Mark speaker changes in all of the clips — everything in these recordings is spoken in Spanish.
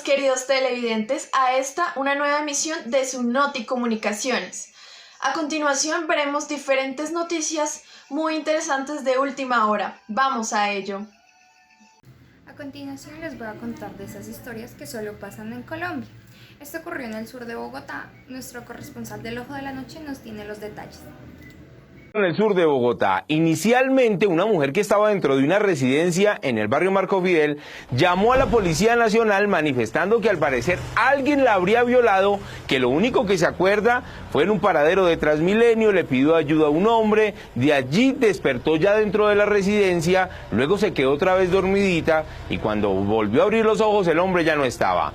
Speaker 1: queridos televidentes, a esta una nueva emisión de su Noti Comunicaciones. A continuación veremos diferentes noticias muy interesantes de última hora. Vamos a ello.
Speaker 2: A continuación les voy a contar de esas historias que solo pasan en Colombia. Esto ocurrió en el sur de Bogotá. Nuestro corresponsal del Ojo de la Noche nos tiene los detalles.
Speaker 3: En el sur de Bogotá, inicialmente una mujer que estaba dentro de una residencia en el barrio Marco Fidel llamó a la Policía Nacional manifestando que al parecer alguien la habría violado, que lo único que se acuerda fue en un paradero de Transmilenio, le pidió ayuda a un hombre, de allí despertó ya dentro de la residencia, luego se quedó otra vez dormidita y cuando volvió a abrir los ojos el hombre ya no estaba.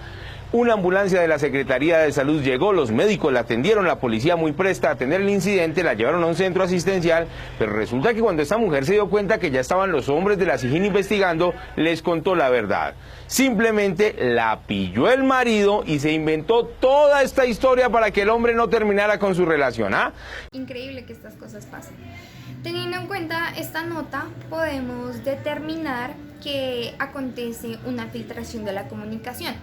Speaker 3: Una ambulancia de la Secretaría de Salud llegó, los médicos la atendieron, la policía muy presta a atender el incidente, la llevaron a un centro asistencial, pero resulta que cuando esta mujer se dio cuenta que ya estaban los hombres de la SIJIN investigando, les contó la verdad. Simplemente la pilló el marido y se inventó toda esta historia para que el hombre no terminara con su relación, ¿ah?
Speaker 2: Increíble que estas cosas pasen. Teniendo en cuenta esta nota, podemos determinar que acontece una filtración de la comunicación,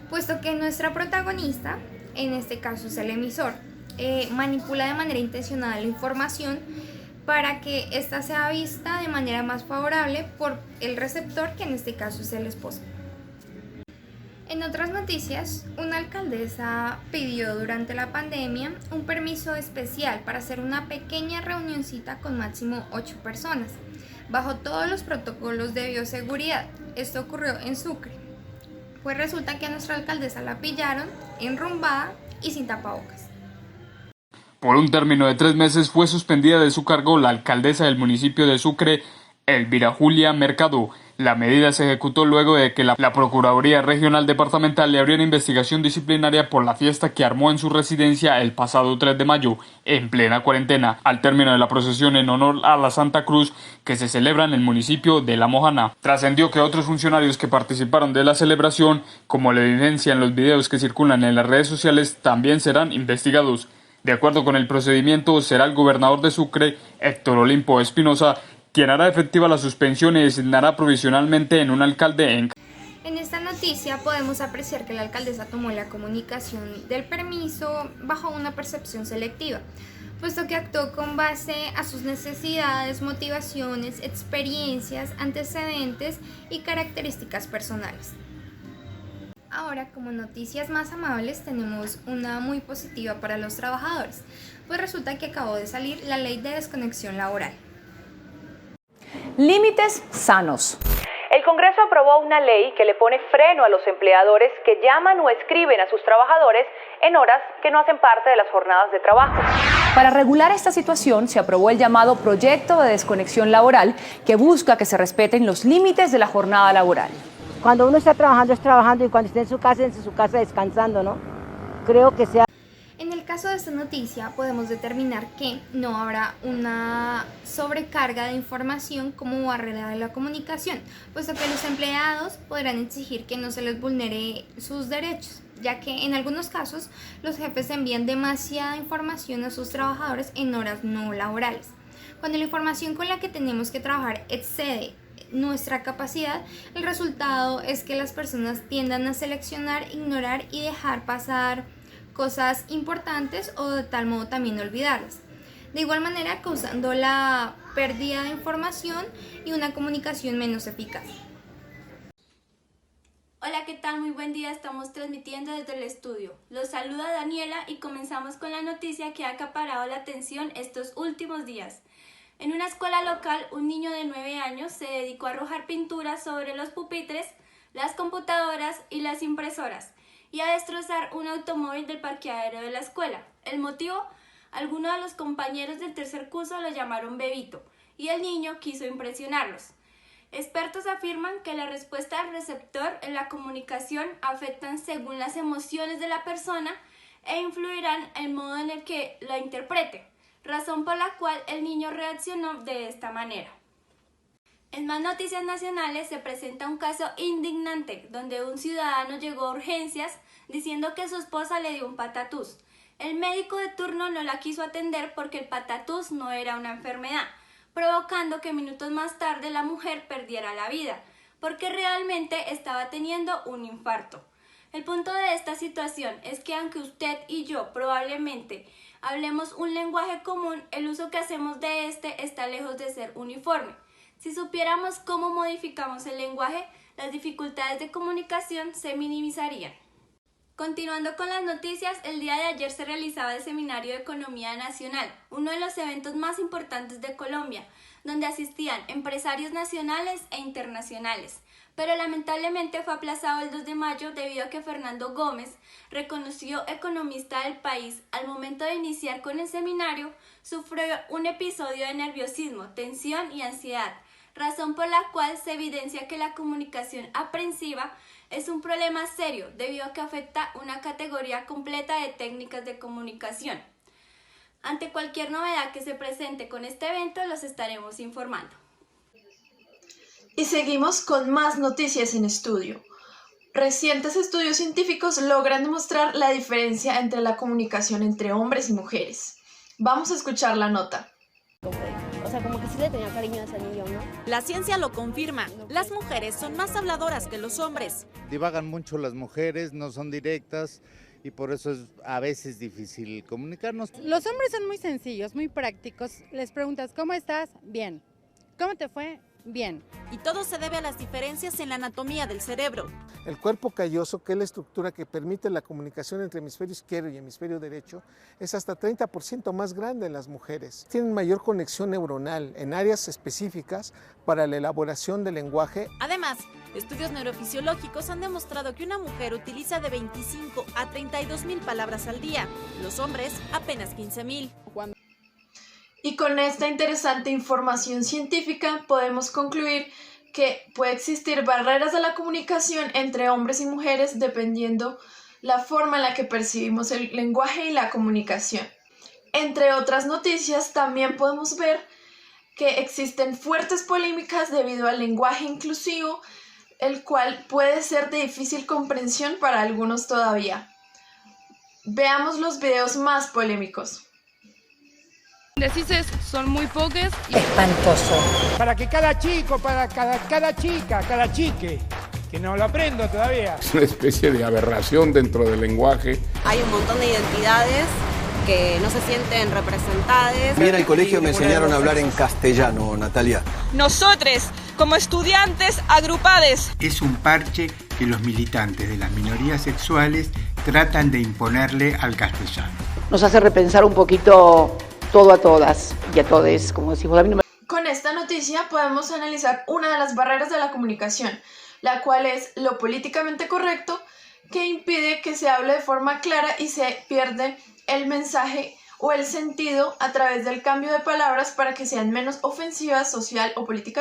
Speaker 2: puesto que nuestra protagonista, en este caso es el emisor, manipula de manera intencionada la información para que ésta sea vista de manera más favorable por el receptor, que en este caso es el esposo. En otras noticias, una alcaldesa pidió durante la pandemia un permiso especial para hacer una pequeña reunioncita con máximo 8 personas, bajo todos los protocolos de bioseguridad. Esto ocurrió en Sucre. Pues resulta que a nuestra alcaldesa la pillaron enrumbada y sin tapabocas.
Speaker 4: Por un término de 3 meses fue suspendida de su cargo la alcaldesa del municipio de Sucre, Elvira Julia Mercado. La medida se ejecutó luego de que la Procuraduría Regional Departamental le abrió una investigación disciplinaria por la fiesta que armó en su residencia el pasado 3 de mayo, en plena cuarentena, al término de la procesión en honor a la Santa Cruz que se celebra en el municipio de La Mojana. Trascendió que otros funcionarios que participaron de la celebración, como lo evidencian los videos que circulan en las redes sociales, también serán investigados. De acuerdo con el procedimiento, será el gobernador de Sucre, Héctor Olimpo Espinosa, quien hará efectiva la suspensión y designará provisionalmente en un alcalde en...
Speaker 2: En esta noticia podemos apreciar que la alcaldesa tomó la comunicación del permiso bajo una percepción selectiva, puesto que actuó con base a sus necesidades, motivaciones, experiencias, antecedentes y características personales. Ahora, como noticias más amables, tenemos una muy positiva para los trabajadores, pues resulta que acabó de salir la ley de desconexión laboral.
Speaker 5: Límites sanos.
Speaker 6: El Congreso aprobó una ley que le pone freno a los empleadores que llaman o escriben a sus trabajadores en horas que no hacen parte de las jornadas de trabajo.
Speaker 5: Para regular esta situación se aprobó el llamado Proyecto de Desconexión Laboral, que busca que se respeten los límites de la jornada laboral.
Speaker 7: Cuando uno está trabajando es trabajando y cuando esté en su casa descansando, ¿no? Creo que sea...
Speaker 2: En el caso de esta noticia podemos determinar que no habrá una sobrecarga de información como barrera de la comunicación, puesto que los empleados podrán exigir que no se les vulnere sus derechos, ya que en algunos casos los jefes envían demasiada información a sus trabajadores en horas no laborales. Cuando la información con la que tenemos que trabajar excede nuestra capacidad, el resultado es que las personas tiendan a seleccionar, ignorar y dejar pasar cosas importantes o de tal modo también olvidarlas. De igual manera causando la pérdida de información y una comunicación menos eficaz.
Speaker 8: Hola, ¿qué tal? Muy buen día, estamos transmitiendo desde el estudio. Los saluda Daniela y comenzamos con la noticia que ha acaparado la atención estos últimos días. En una escuela local, un niño de 9 años se dedicó a arrojar pintura sobre los pupitres, las computadoras y las impresoras, y a destrozar un automóvil del parqueadero de la escuela. El motivo: algunos de los compañeros del tercer curso lo llamaron bebito, y el niño quiso impresionarlos. Expertos afirman que la respuesta del receptor en la comunicación afectan según las emociones de la persona e influirán en el modo en el que la interprete, razón por la cual el niño reaccionó de esta manera. En más noticias nacionales se presenta un caso indignante donde un ciudadano llegó a urgencias diciendo que su esposa le dio un patatús. El médico de turno no la quiso atender porque el patatús no era una enfermedad, provocando que minutos más tarde la mujer perdiera la vida, porque realmente estaba teniendo un infarto. El punto de esta situación es que aunque usted y yo probablemente hablemos un lenguaje común, el uso que hacemos de este está lejos de ser uniforme. Si supiéramos cómo modificamos el lenguaje, las dificultades de comunicación se minimizarían. Continuando con las noticias, el día de ayer se realizaba el Seminario de Economía Nacional, uno de los eventos más importantes de Colombia, donde asistían empresarios nacionales e internacionales, pero lamentablemente fue aplazado el 2 de mayo debido a que Fernando Gómez, reconocido economista del país, al momento de iniciar con el seminario, sufrió un episodio de nerviosismo, tensión y ansiedad, razón por la cual se evidencia que la comunicación aprensiva es un problema serio debido a que afecta una categoría completa de técnicas de comunicación. Ante cualquier novedad que se presente con este evento, los estaremos informando.
Speaker 1: Y seguimos con más noticias en estudio. Recientes estudios científicos logran demostrar la diferencia entre la comunicación entre hombres y mujeres. Vamos a escuchar la nota.
Speaker 9: O sea, como que sí le tenía cariño a ese niño, ¿no?
Speaker 10: La ciencia lo confirma. Las mujeres son más habladoras que los hombres.
Speaker 11: Divagan mucho las mujeres, no son directas y por eso es a veces difícil comunicarnos.
Speaker 12: Los hombres son muy sencillos, muy prácticos. Les preguntas, ¿cómo estás? Bien. ¿Cómo te fue? Bien.
Speaker 10: Y todo se debe a las diferencias en la anatomía del cerebro.
Speaker 13: El cuerpo calloso, que es la estructura que permite la comunicación entre hemisferio izquierdo y hemisferio derecho, es hasta 30% más grande en las mujeres. Tienen mayor conexión neuronal en áreas específicas para la elaboración del lenguaje.
Speaker 10: Además, estudios neurofisiológicos han demostrado que una mujer utiliza de 25 a 32,000 palabras al día, los hombres apenas 15,000.
Speaker 1: Y con esta interesante información científica podemos concluir que puede existir barreras de la comunicación entre hombres y mujeres dependiendo la forma en la que percibimos el lenguaje y la comunicación. Entre otras noticias, también podemos ver que existen fuertes polémicas debido al lenguaje inclusivo, el cual puede ser de difícil comprensión para algunos todavía. Veamos los videos más polémicos.
Speaker 14: Decises son muy pocas.
Speaker 15: Espantoso.
Speaker 16: Para que cada chico, para cada chica, cada chique, que no lo aprendo todavía.
Speaker 17: Es una especie de aberración dentro del lenguaje.
Speaker 18: Hay un montón de identidades que no se sienten representadas.
Speaker 19: A mí en el colegio me enseñaron a hablar en castellano, Natalia.
Speaker 20: Nosotros, como estudiantes agrupados.
Speaker 21: Es un parche que los militantes de las minorías sexuales tratan de imponerle al castellano.
Speaker 22: Nos hace repensar un poquito todo a todas y a todes, como decimos.
Speaker 1: Con esta noticia podemos analizar una de las barreras de la comunicación, la cual es lo políticamente correcto, que impide que se hable de forma clara y se pierde el mensaje o el sentido a través del cambio de palabras para que sean menos ofensivas social o políticamente.